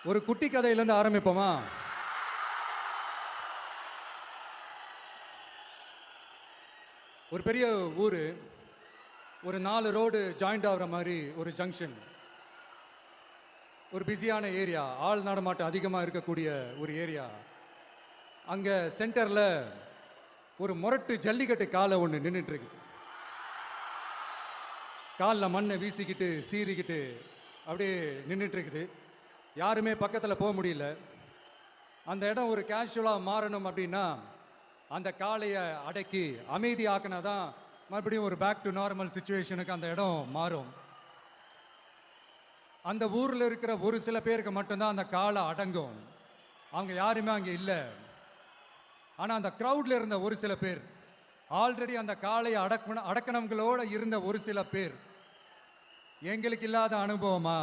ஒரு குட்டி கதையிலேருந்து ஆரம்பிப்போமா? ஒரு பெரிய ஊர், ஒரு 4 ரோடு ஜாயிண்ட் ஆகிற மாதிரி ஒரு ஜங்ஷன், ஒரு பிஸியான ஏரியா, ஆள் நடமாட்டம் அதிகமாக இருக்கக்கூடிய ஒரு ஏரியா. அங்கே சென்டரில் ஒரு முரட்டு ஜல்லிக்கட்டு காலை ஒன்று நின்றுட்டு இருக்குது. காலில் மண்ணை வீசிக்கிட்டு சீறிக்கிட்டு அப்படியே நின்றுட்டு இருக்குது. யாருமே பக்கத்தில் போக முடியல. அந்த இடம் ஒரு கேஷுவலாக மாறணும் அப்படின்னா அந்த காளையை அடக்கி அமைதியாக்கினா தான் மறுபடியும் ஒரு பேக் டு நார்மல் சுச்சுவேஷனுக்கு அந்த இடம் மாறும். அந்த ஊரில் இருக்கிற ஒரு சில பேருக்கு மட்டும்தான் அந்த காளை அடங்கும். அவங்க யாருமே அங்கே இல்லை. ஆனால் அந்த க்ரௌடில் இருந்த ஒரு சில பேர், ஆல்ரெடி அந்த காளையை அடக்கணவங்களோட இருந்த ஒரு சில பேர், எங்களுக்கு இல்லாத அனுபவமா